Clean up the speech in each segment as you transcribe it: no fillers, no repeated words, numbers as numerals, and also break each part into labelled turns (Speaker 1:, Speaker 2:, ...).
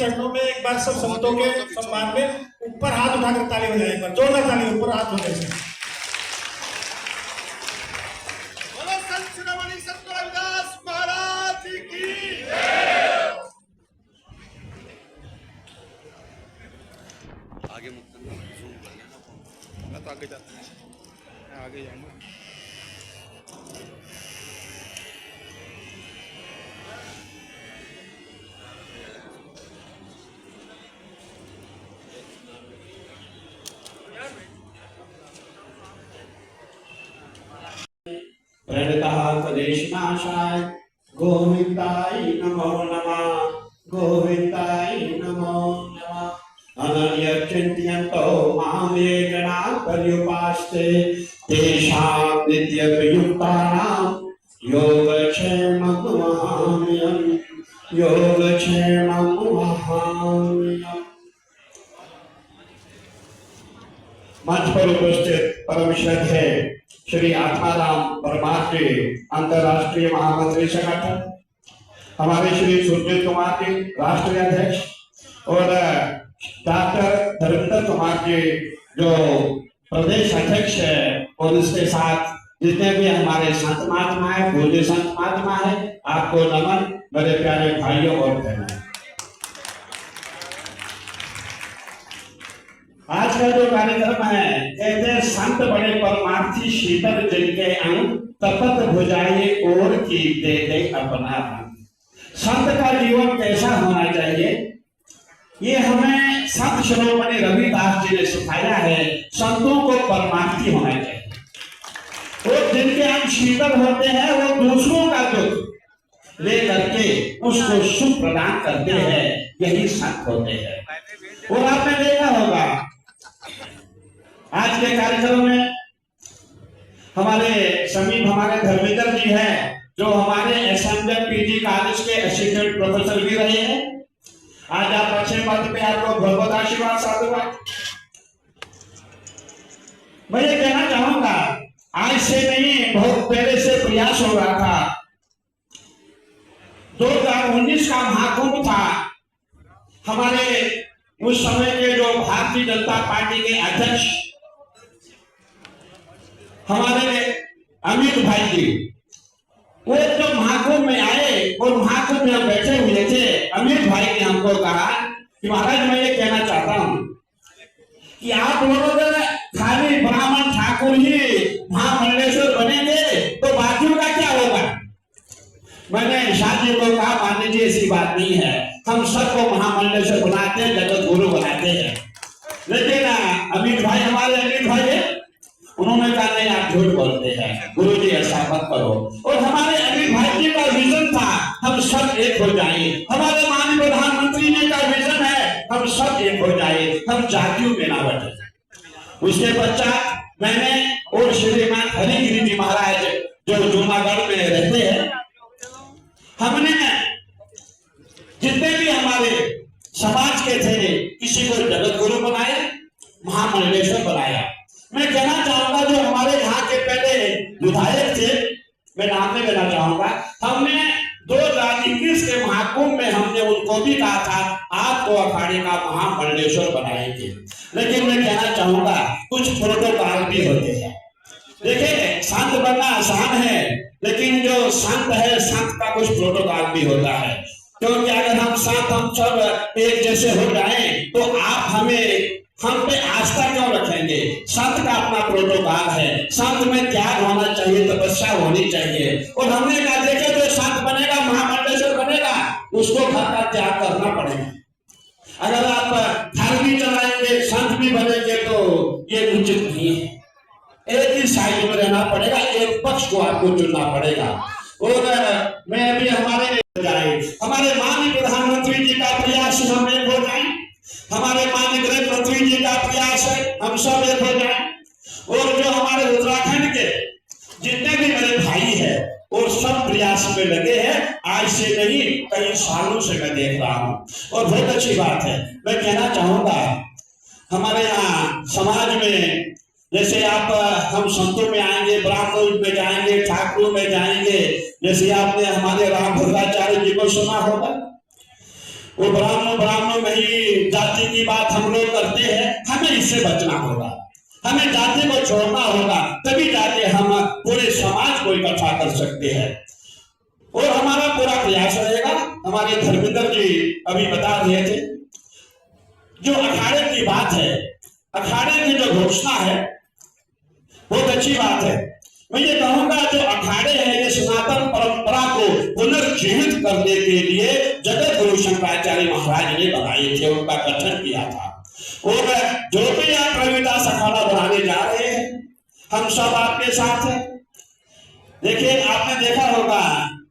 Speaker 1: चरणों में एक बार सब संतों के सम्मान में ऊपर हाथ उठाकर ताली बजाएं, एक बार जोरदार ताली, ऊपर हाथ हो जाए।
Speaker 2: संत शिरोमणि संत रविदास महाराज की
Speaker 3: आगे मुक्त जूम कर लेना, मैं तो आगे जाता हूँ, आगे जाऊंगा।
Speaker 4: प्रणतः क्लेशनाशाय गोविंदाय नमो नमः, गोविंदाय नमो नमः। अनन्यचिन्तयन्तो मां ये जनाः पर्युपासते तेषां नित्यप्रयुक्तानां योगक्षेमं वहाम्यहम्, योगक्षेमं वहाम्यहम्। मंच पर उपस्थित परम श्रद्धेय श्री आत्माराम परमार जी अंतरराष्ट्रीय महामंत्री संगठन, हमारे श्री सुरजीत कुमार जी राष्ट्रीय अध्यक्ष और डॉक्टर धर्मेंद्र कुमार जी जो प्रदेश अध्यक्ष है, और इसके साथ जितने भी हमारे संत महात्मा है, पूज्य संत महात्मा है, आपको नमन मेरे प्यारे भाइयों और बहनों। आज का जो कार्यक्रम है, कहते संत बड़े परमार्थी शीतल जिनके अंग तपत भुजाए और की दे दे अपना रंग। संत का जीवन कैसा होना चाहिए, ये हमें संत शिरोमणि रविदास जी ने सिखाया है। संतों को परमार्थी होना चाहिए, और जिनके अंग शीतल होते हैं वो दूसरों का दुख ले करके उसको सुख प्रदान करते हैं, यही संत होते हैं। और आपने देखा होगा आज के कार्यक्रम में हमारे समीप हमारे धर्मेंद्र जी हैं, जो हमारे एसएमजन पीजी कॉलेज के असिस्टेंट प्रोफेसर भी रहे हैं। आज आप अच्छे पद पे, आपको बहुत बहुत आशीर्वाद साधुवाद। मैं ये कहना चाहूंगा, आज से नहीं बहुत पहले से प्रयास हो रहा था। 2019 का महाकुंभ था, हमारे उस समय के जो भारतीय जनता पार्टी के अध्यक्ष हमारे अमित भाई जी, वो जब महाकुंभ में आए और महाकुंभ में हम बैठे हुए थे, अमित भाई ने हमको कहा कि महाराज मैं ये कहना चाहता हूं कि आप लोग खाली ब्राह्मण ठाकुर ही महामंडलेश्वर बनेंगे तो बाकियों का क्या होगा। मैंने शादी को कहा मान लीजिए ऐसी बात नहीं है, हम सबको महामंडलेश्वर बनाते हैं, जगत गुरु बनाते हैं। लेकिन अमित भाई, हमारे अमित भाई है, उन्होंने कहा नहीं आप झूठ बोलते हैं, गुरु जी ऐसा मत करो। और हमारे अमित भाई जी का विजन था हम सब एक हो जाए, हमारे माननीय प्रधानमंत्री जी का विजन है हम सब एक हो जाए, हम जातियों में ना बटे। उसके पश्चात मैंने और श्रीमान हरिगिरी जी महाराज जो जूनागढ़ में रहते हैं, हमने जितने भी हमारे समाज के थे किसी को जगत गुरु बनाया, महामंडलेश्वर बनाया। मैं कहना चाहूंगा जो हमारे यहाँ के पहले विधायक थे, मैं नाम नहीं लेना चाहूंगा, हमने 2021 के महाकुंभ में हमने उनको भी कहा था आपको अखाड़े का महामंडलेश्वर बनाएंगे। लेकिन मैं कहना चाहूंगा कुछ प्रोटोकॉल भी होते हैं। देखिए संत बनना आसान है, लेकिन जो संत है संत का कुछ प्रोटोकॉल भी होता है। क्योंकि अगर हम संत हम सब एक जैसे हो जाएं तो आप हम पे आस्था क्यों रखेंगे। संत का अपना प्रोटोकॉल है, संत में त्याग होना चाहिए, तपस्या होनी चाहिए। और हमने कहा देखे जो संत बनेगा महामंडलेश्वर बनेगा उसको घर का त्याग करना पड़ेगा। अगर आप घर भी चलाएंगे संत भी बनेंगे तो ये उचित नहीं है। एक ही साइड में रहना पड़ेगा, एक पक्ष को आपको चुनना पड़ेगा। और मैं अभी हमारे माननीय प्रधानमंत्री जी का प्रयास हम एक हो जाए, हमारे माननीय गृह मंत्री जी का प्रयास है हम सब एक हो जाए। और जो हमारे उत्तराखंड के जितने भी मेरे भाई हैं और सब प्रयास में लगे हैं, आज से नहीं कई सालों से मैं देख रहा हूँ, और बहुत अच्छी बात है। मैं कहना चाहूंगा हमारे यहाँ समाज में जैसे आप हम संतों में आएंगे, ब्राह्मणों में जाएंगे, ठाकुरों में जाएंगे, जैसे आपने हमारे राम भद्राचार्य जी को सुना होगा, वो ब्राह्मणों कहीं जाति की बात हम लोग करते हैं, हमें इससे बचना होगा, हमें जाति को छोड़ना होगा, तभी जाके हम पूरे समाज को इकट्ठा कर सकते हैं। और हमारा पूरा प्रयास रहेगा। हमारे धर्मेंद्र जी अभी बता रहे थे, जो अखाड़े की बात है, अखाड़े की जो घोषणा है बहुत अच्छी बात है। मैं ये कहूंगा जो अखाड़े हैं ये सनातन परंपरा को पुनर्जीवित करने के लिए जगत गुरु शंकराचार्य महाराज ने बनाए थे, उनका गठन किया था। और जो भी आप रविदास अखाड़ा बनाने जा रहे हैं, हम सब आपके साथ हैं। देखिए, आपने देखा होगा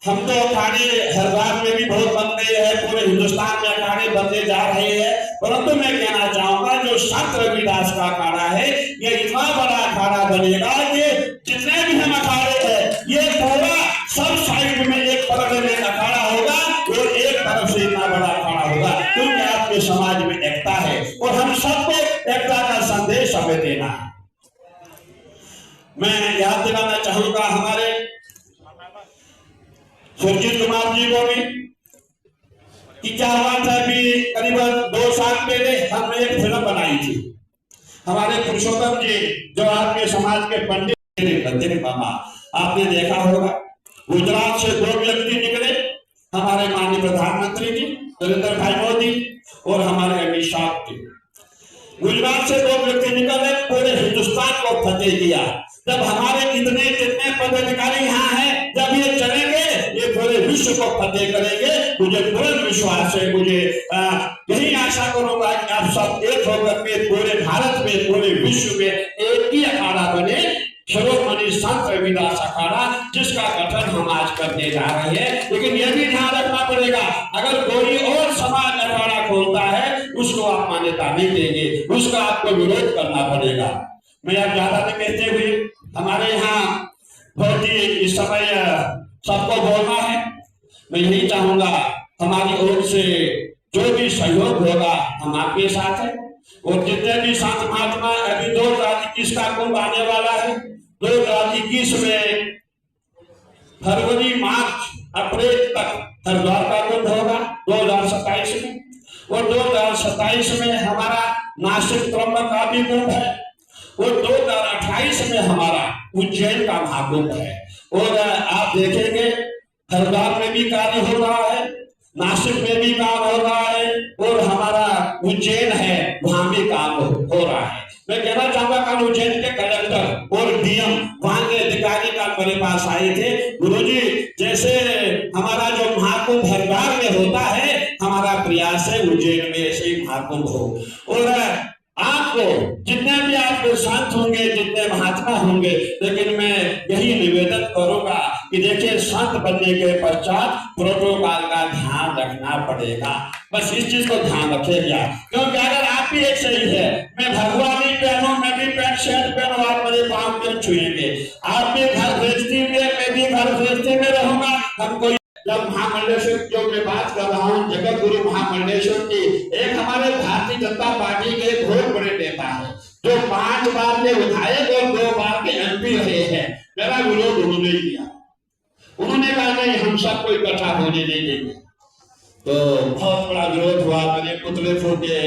Speaker 4: हम तो अखाड़े हरिद्वार में भी बहुत बन गए हैं, पूरे हिंदुस्तान में अखाड़े बनते जा रहे हैं, परंतु मैं कहना चाहूंगा जो संत रविदास का अखाड़ा है ये इतना बड़ा अखाड़ा बनेगा कि जितने भी हम अखाड़े हैं ये पूरा सब साइड में एक तरफ में अखाड़ा होगा और एक तरफ से इतना बड़ा अखाड़ा होगा, क्योंकि आपके समाज में एकता है और हम सबको एकता का संदेश हमें देना है। मैं याद दिलाना चाहूंगा हमारे सुरजीत कुमार जी को भी कि क्या हुआ था कि करीबन 2 साल पहले हमने एक फिल्म बनाई थी। हमारे पुरुषोत्तम जी जो आपके समाज के पंडित बाबा, आपने देखा होगा गुजरात से 2 व्यक्ति निकले, हमारे माननीय प्रधानमंत्री जी नरेंद्र भाई मोदी और हमारे अमित शाह जी। गुजरात से 2 व्यक्ति निकले, पूरे हिंदुस्तान को फतेह किया। जब हमारे इतने जितने पदाधिकारी यहाँ हैं, जब ये चलेंगे ये पूरे विश्व को फतेह करेंगे। मुझे पूर्ण विश्वास है, मुझे यही आशा करूंगा कि आप सब एक होकर के पूरे भारत में, पूरे विश्व में एक ही अखाड़ा बने, शिरोमणि संत रविदास अखाड़ा, जिसका गठन हम आज करने जा रहे हैं। लेकिन यह भी ध्यान रखना पड़ेगा, अगर कोई और समाज अखाड़ा खोलता है उसको आप मान्यता नहीं देंगे, उसका आपको विरोध करना पड़ेगा। मैं अब ज्यादा नहीं कहते हुए, हमारे यहाँ बहुत ही इस समय सबको बोलना है। मैं यही चाहूंगा हमारी ओर से जो भी सहयोग होगा हम आपके साथ हैं। और जितने भी संत महात्मा, अभी 2021 का कुंभ आने वाला है, 2021 में फरवरी, मार्च, अप्रैल तक हरिद्वार का कुंभ होगा 2027 में, और 2027 में हमारा नासिक त्र्यंबक का भी कुंभ है, और 2028 में हमारा उज्जैन का महाकुंभ है। और आप देखेंगे हरिद्वार में भी कार्य हो रहा है, नासिक में भी काम हो रहा है, और हमारा उज्जैन है वहां भी काम हो रहा है। मैं कहना चाहूंगा कल उज्जैन के कलेक्टर और डीएम वहां के अधिकारी का मेरे पास आए थे, गुरुजी जैसे हमारा जो महाकुंभ हरिद्वार में होता है, हमारा प्रयास है उज्जैन में ऐसे ही महाकुंभ हो। और आपको जितने भी आपके संत होंगे, जितने महात्मा होंगे, लेकिन मैं यही निवेदन करूंगा कि देखिए संत बनने के पश्चात प्रोटोकॉल का ध्यान रखना पड़ेगा। बस इस चीज को ध्यान रखिएगा, क्योंकि अगर आप भी एक सही है, मैं भगवा नहीं पहनूं, मैं भी पैंट शर्ट पहनूं, आप मेरे पांव क्यों छुएंगे? आप भी घर गृहस्थी में, मैं भी घर गृहस्थी में रहूंगा। हमको जब महामंडलेश्वर जो मैं बात कर रहा हूँ, जगत गुरु महामंडलेश्वर की, एक हमारे भारतीय जनता पार्टी के बहुत बड़े नेता है जो 5 बार के विधायक और 2 बार के एमपी रहे हैं। मेरा विरोध उन्होंने किया, उन्होंने कहा नहीं हम सबको इकट्ठा होने नहीं देंगे, तो बहुत बड़ा विरोध हुआ, मेरे पुतले फूटे,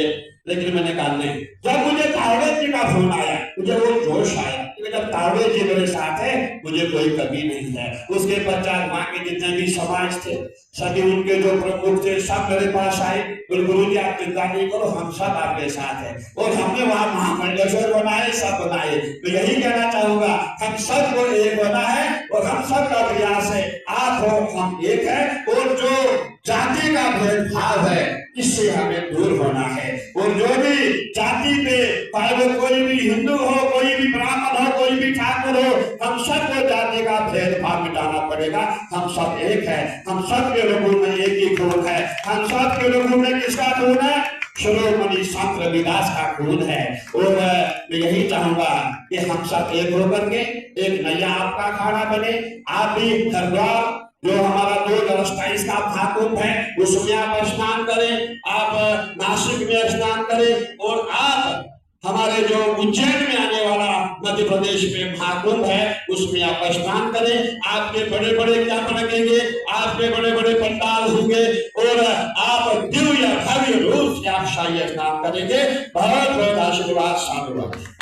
Speaker 4: लेकिन मैंने कहा नहीं। जब मुझे तावड़े जी का फोन आया, मुझे वो जोश आया, जब तावड़े जी मेरे साथ है मुझे कोई कमी नहीं है। उसके पश्चात वहां के जितने भी समाज थे, सभी उनके जो प्रमुख थे, सब मेरे पास आए, गुरु जी आप चिंता नहीं करो, हम सब आपके साथ हैं। और हमने वहां महामंडलेश्वर बनाए, सब बनाए। तो यही कहना चाहूंगा, हम सब को एक बना है और हम सब का प्रयास है, आप हो हम एक है, और जो जाति का भेदभाव है इससे हमें दूर होना है। और जो भी जाति पे, चाहे वो कोई भी हिंदू हो, कोई भी ब्राह्मण हो, कोई भी ठाकुर हो, हम सबको जाति का भेदभाव मिटाना पड़ेगा। हम सब एक है, हम सब के लोगों में एक ही खून है, हम सब के लोगों में किसका खून है? शिरोमणि संत रविदास का खून है। और मैं यही चाहूंगा कि हम सब एक होकर के एक नया आपका अखाड़ा बने। आप भी हरिद्वार जो हमारा 2027 का महाकुंभ है उसमें आप स्नान करें, आप नासिक में स्नान करें, और आप हमारे जो उज्जैन में आने वाला मध्य प्रदेश में महाकुंभ है उसमें आप स्नान करें। आपके बड़े बड़े कैंप लगेंगे, आपके बड़े बड़े पंडाल होंगे, और आप दिव्य भव्य रूप से आप बादशाह ये स्नान करेंगे। बहुत बहुत आशीर्वाद साधुवाद।